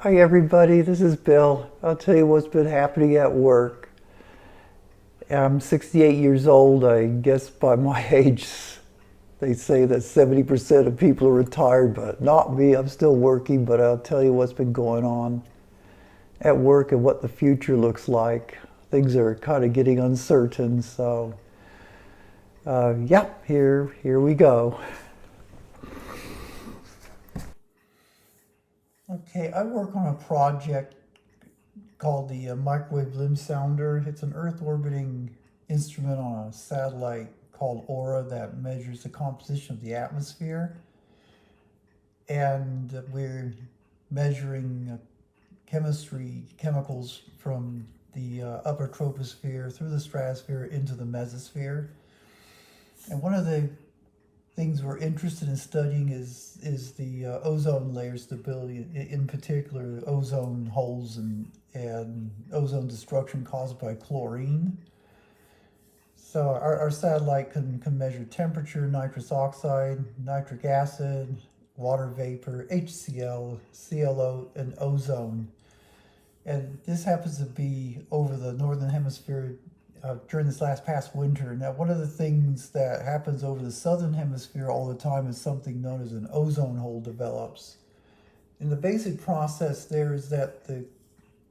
Hi everybody, this is Bill. I'll tell you what's been happening at work. I'm 68 years old. I guess by my age they say that 70% of people are retired, but not me. I'm still working, but I'll tell you what's been going on at work and what the future looks like. Things are kind of getting uncertain, so yeah, here we go. Okay, I work on a project called the Microwave Limb Sounder. It's an Earth orbiting instrument on a satellite called Aura that measures the composition of the atmosphere. And we're measuring chemicals from the upper troposphere through the stratosphere into the mesosphere. And one of the things we're interested in studying is the ozone layer stability, in particular ozone holes and ozone destruction caused by chlorine. So our satellite can measure temperature, nitrous oxide, nitric acid, water vapor, HCl, ClO, and ozone. And this happens to be over the northern hemisphere during this past winter. Now, one of the things that happens over the southern hemisphere all the time is something known as an ozone hole develops. And the basic process there is that the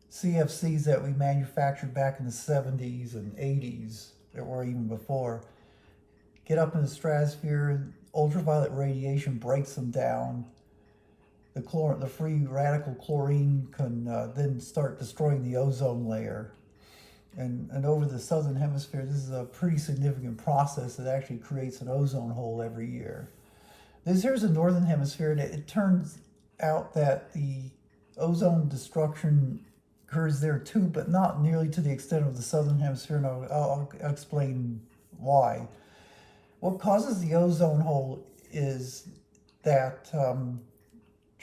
CFCs that we manufactured back in the 70s and 80s, or even before, get up in the stratosphere, ultraviolet radiation breaks them down. The free radical chlorine can then start destroying the ozone layer. And over the southern hemisphere, this is a pretty significant process that actually creates an ozone hole every year. Here's the northern hemisphere, and it turns out that the ozone destruction occurs there too, but not nearly to the extent of the southern hemisphere, and I'll explain why. What causes the ozone hole is that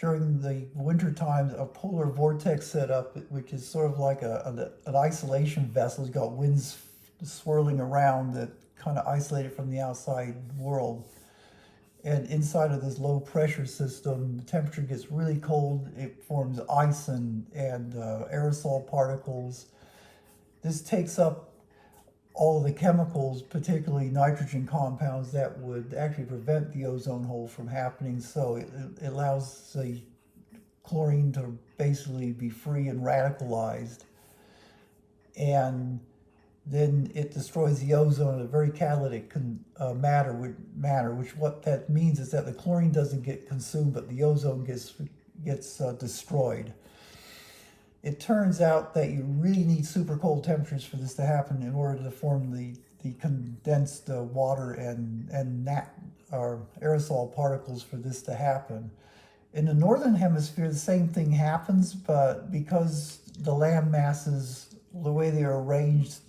during the winter times, a polar vortex set up, which is sort of like an isolation vessel. It's got winds swirling around that kind of isolate it from the outside world. And inside of this low pressure system, the temperature gets really cold. It forms ice and aerosol particles. This takes up all of the chemicals, particularly nitrogen compounds, that would actually prevent the ozone hole from happening. So it allows the chlorine to basically be free and radicalized. And then it destroys the ozone in a very catalytic manner, which what that means is that the chlorine doesn't get consumed, but the ozone gets destroyed. It turns out that you really need super cold temperatures for this to happen in order to form the condensed water and aerosol particles for this to happen. In the northern hemisphere, the same thing happens, but because the land masses, the way they are arranged,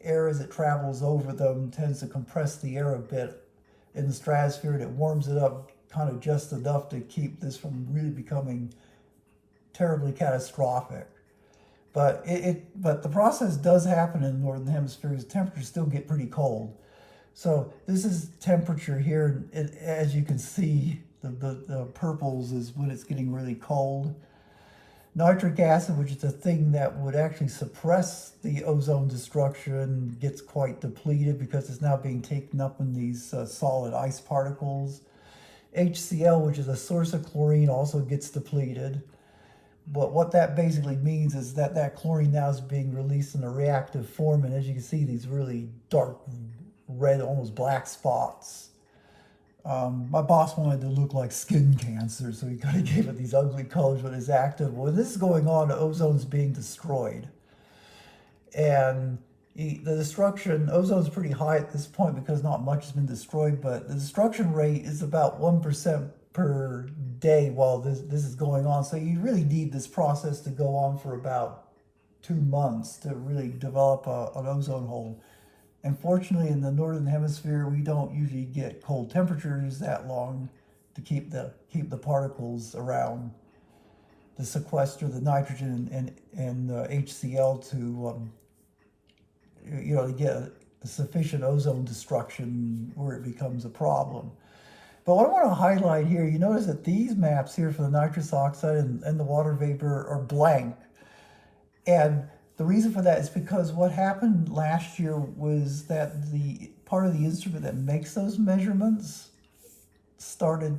air as it travels over them tends to compress the air a bit in the stratosphere, and it warms it up kind of just enough to keep this from really becoming terribly catastrophic. But but the process does happen in the northern hemisphere because temperatures still get pretty cold. So this is temperature here. As you can see, the purples is when it's getting really cold. Nitric acid, which is the thing that would actually suppress the ozone destruction, gets quite depleted because it's now being taken up in these solid ice particles. HCl, which is a source of chlorine, also gets depleted. But what that basically means is that that chlorine now is being released in a reactive form, and as you can see, these really dark red, almost black spots. My boss wanted to look like skin cancer, so he kind of gave it these ugly colors when it's active. When this is going on, the ozone's being destroyed. And the destruction, ozone's pretty high at this point because not much has been destroyed, but the destruction rate is about 1% per day while this is going on. So you really need this process to go on for about 2 months to really develop an ozone hole. Unfortunately, in the northern hemisphere, we don't usually get cold temperatures that long to keep the particles around to sequester the nitrogen and HCl to to get a sufficient ozone destruction where it becomes a problem. But what I want to highlight here, you notice that these maps here for the nitrous oxide and the water vapor are blank. And the reason for that is because what happened last year was that the part of the instrument that makes those measurements is starting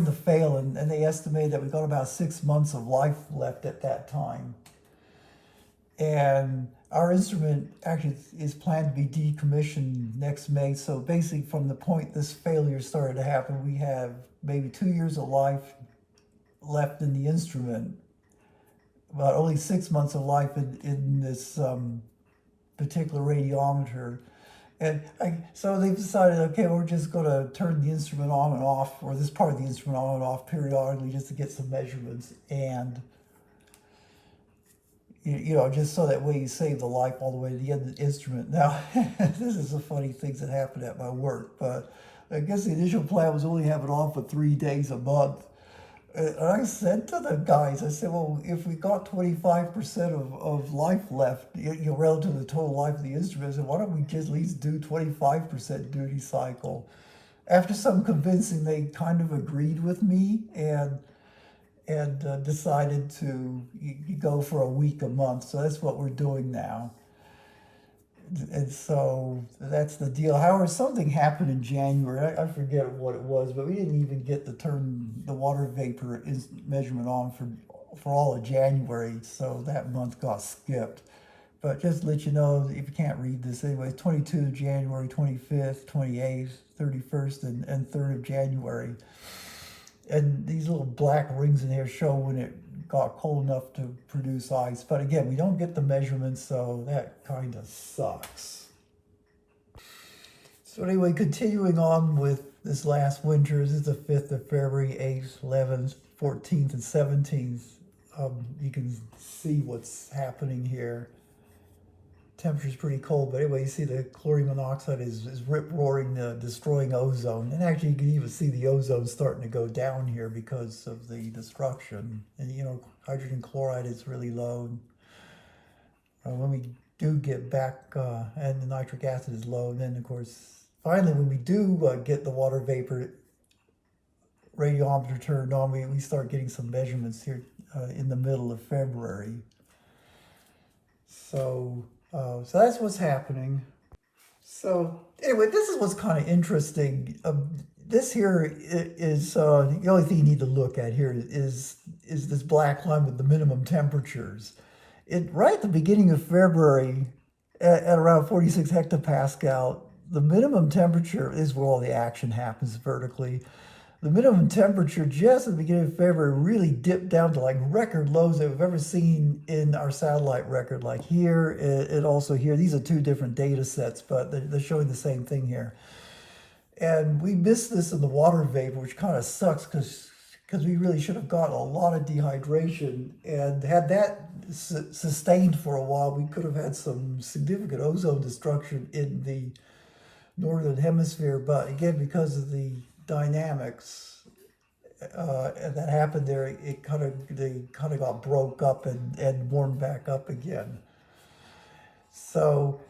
to fail, and they estimated that we got about 6 months of life left at that time. And our instrument actually is planned to be decommissioned next May. So basically, from the point this failure started to happen, we have maybe 2 years of life left in the instrument, but only 6 months of life in this particular radiometer. And so they've decided, okay, we're just going to turn the instrument on and off, or this part of the instrument on and off periodically just to get some measurements. And just so that way you save the life all the way to the end of the instrument. Now, this is the funny things that happen at my work, but I guess the initial plan was only have it on for 3 days a month. And I said to the guys, I said, well, if we got 25% of life left, relative to the total life of the instrument, I said, why don't we just at least do 25% duty cycle? After some convincing, they kind of agreed with me and decided to go for a week a month. So that's what we're doing now. And so that's the deal. However, something happened in January. I forget what it was, but we didn't even get to turn the water vapor measurement on for all of January. So that month got skipped. But just to let you know, if you can't read this anyway, 22 January, 25th, 28th, 31st, and 3rd of January. And these little black rings in here show when it got cold enough to produce ice. But again, we don't get the measurements, so that kind of sucks. So anyway, continuing on with this last winter, this is the 5th of February, 8th, 11th, 14th, and 17th. You can see what's happening here. Temperature's pretty cold, but anyway, you see the chlorine monoxide is rip-roaring, destroying ozone. And actually, you can even see the ozone starting to go down here because of the destruction. And, hydrogen chloride is really low. When we do get back, and the nitric acid is low, and then, of course, finally, when we do get the water vapor radiometer turned on, we start getting some measurements here in the middle of February. So that's what's happening. So anyway, this is what's kind of interesting. This here is the only thing you need to look at here is this black line with the minimum temperatures. Right at the beginning of February, at around 46 hectopascal, the minimum temperature is where all the action happens vertically. The minimum temperature just at the beginning of February really dipped down to like record lows that we've ever seen in our satellite record, like here and also here. These are two different data sets, but they're showing the same thing here. And we missed this in the water vapor, which kind of sucks because we really should have gotten a lot of dehydration. And had that sustained for a while, we could have had some significant ozone destruction in the northern hemisphere. But again, because of the dynamics that happened there, they kind of got broke up and warmed back up again. So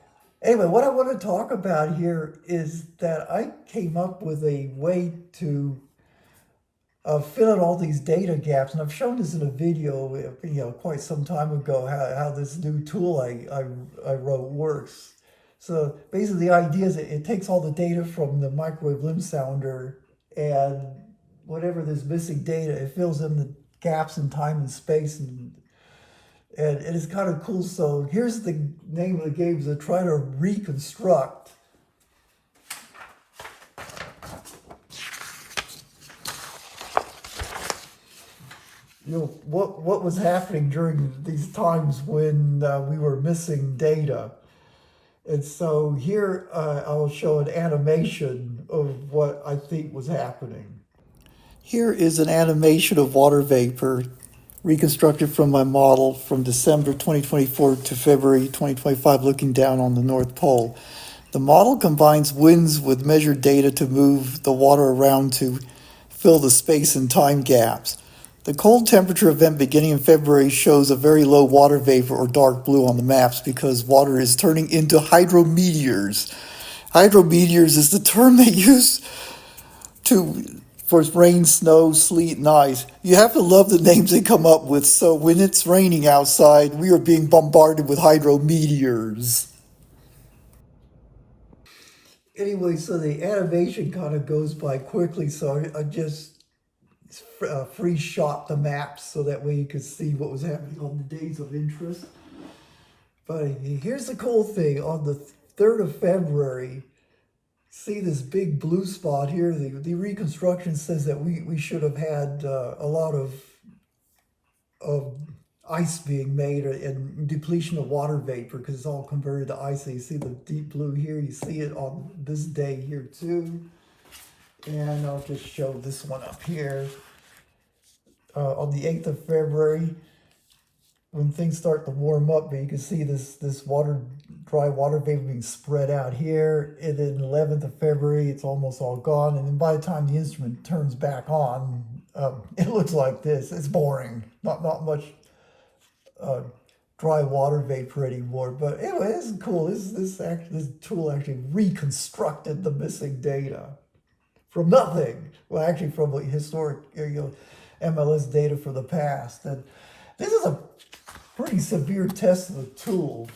anyway, what I want to talk about here is that I came up with a way to fill in all these data gaps, and I've shown this in a video, quite some time ago, how this new tool I wrote works. So basically, the idea is it takes all the data from the microwave limb sounder, and whatever there's missing data, it fills in the gaps in time and space, and it's kind of cool. So here's the name of the game: is to try to reconstruct what was happening during these times when we were missing data. And so here I'll show an animation of what I think was happening. Here is an animation of water vapor reconstructed from my model from December 2024 to February 2025, looking down on the North Pole. The model combines winds with measured data to move the water around to fill the space and time gaps. The cold temperature event beginning in February shows a very low water vapor, or dark blue, on the maps because water is turning into hydrometeors. Hydrometeors is the term they use to for rain, snow, sleet, and ice. You have to love the names they come up with. So when it's raining outside, we are being bombarded with hydrometeors. Anyway, so the animation kind of goes by quickly, so I just free shot the maps so that way you could see what was happening on the days of interest. But here's the cool thing. On the 3rd of February, see this big blue spot here? The reconstruction says that we should have had a lot of ice being made and depletion of water vapor because it's all converted to ice. So you see the deep blue here. You see it on this day here too. And I'll just show this one up here. On the 8th of February, when things start to warm up, but you can see this dry water vapor being spread out here. And then 11th of February, it's almost all gone. And then by the time the instrument turns back on, it looks like this. It's boring. Not much dry water vapor anymore. But anyway, this is cool. This tool actually reconstructed the missing data from nothing. Well, actually from historic MLS data for the past. And this is a pretty severe test of the tool.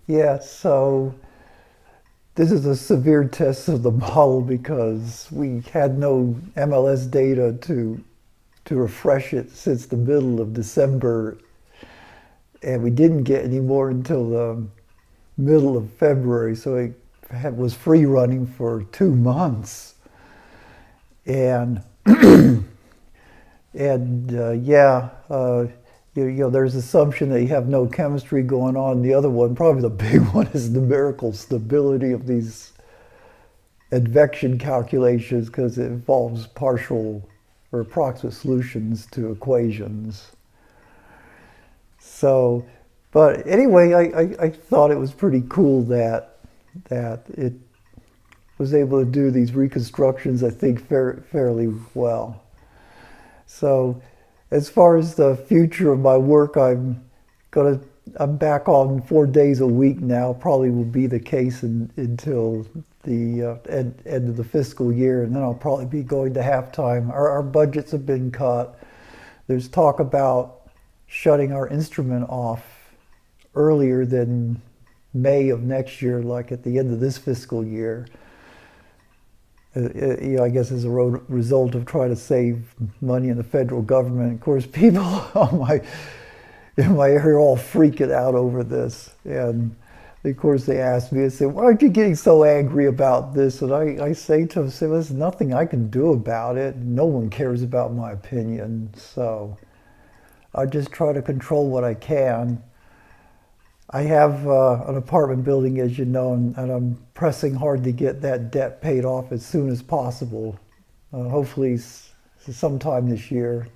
Yeah, so this is a severe test of the model because we had no MLS data to refresh it since the middle of December, and we didn't get any more until the middle of February, so it was free running for 2 months. And there's assumption that you have no chemistry going on. The other one, probably the big one, is numerical stability of these advection calculations because it involves partial or approximate solutions to equations. So, but anyway, I thought it was pretty cool that it was able to do these reconstructions, I think, fairly well. So, as far as the future of my work, I'm back on 4 days a week now. Probably will be the case until the end of the fiscal year, and then I'll probably be going to half-time. Our budgets have been cut. There's talk about shutting our instrument off earlier than May of next year, like at the end of this fiscal year. I guess as a result of trying to save money in the federal government. Of course, people in my area are all freaking out over this. And of course they ask me, they say, why aren't you getting so angry about this? And I say to them, well, there's nothing I can do about it. No one cares about my opinion. So I just try to control what I can. I have an apartment building, as you know, and I'm pressing hard to get that debt paid off as soon as possible, hopefully sometime this year.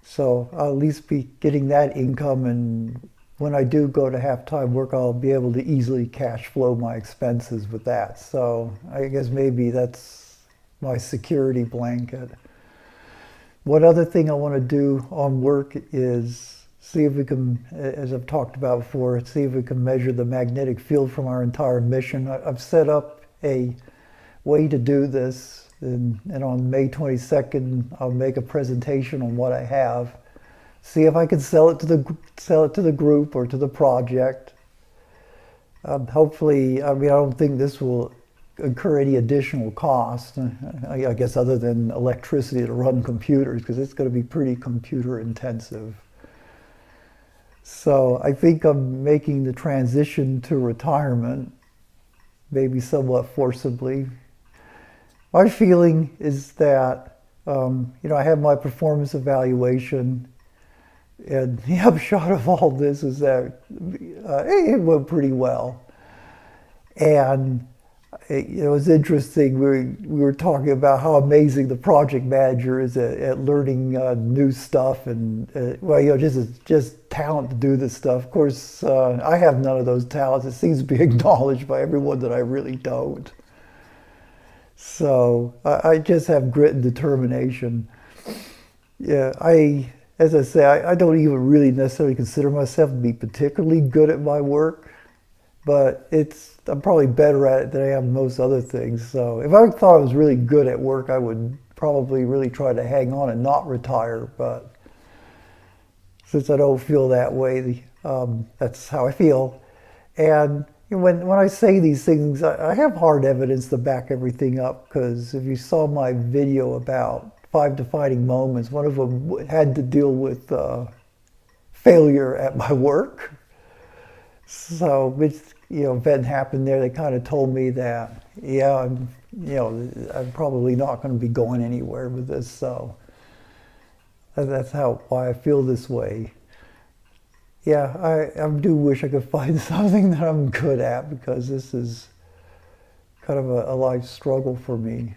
So I'll at least be getting that income, and when I do go to half-time work, I'll be able to easily cash flow my expenses with that. So I guess maybe that's my security blanket. One other thing I want to do on work is see if we can, as I've talked about before, see if we can measure the magnetic field from our entire mission. I've set up a way to do this, and on May 22nd, I'll make a presentation on what I have. See if I can sell it to the group or to the project. Hopefully, I don't think this will incur any additional cost, I guess, other than electricity to run computers, because it's going to be pretty computer intensive. So I think I'm making the transition to retirement, maybe somewhat forcibly. My feeling is that, I have my performance evaluation, and the upshot of all this is that it went pretty well. And it was interesting. We were talking about how amazing the project manager is at learning new stuff, and just talent to do this stuff. Of course, I have none of those talents. It seems to be acknowledged by everyone that I really don't. So I just have grit and determination. Yeah, as I say, I don't even really necessarily consider myself to be particularly good at my work. but I'm probably better at it than I am most other things. So if I thought I was really good at work, I would probably really try to hang on and not retire. But since I don't feel that way, that's how I feel. And when I say these things, I have hard evidence to back everything up, because if you saw my video about 5 defining moments, one of them had to deal with failure at my work. So, which, event happened there that kind of told me that, yeah, I'm probably not going to be going anywhere with this. So that's why I feel this way. Yeah, I do wish I could find something that I'm good at, because this is kind of a life struggle for me.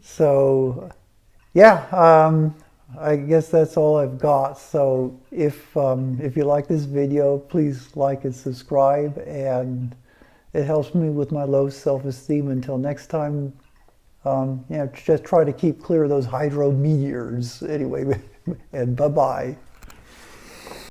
So, yeah, I guess that's all I've got. So if you like this video, please like and subscribe, and it helps me with my low self-esteem. Until next time, just try to keep clear of those hydrometeors. Anyway, and bye-bye.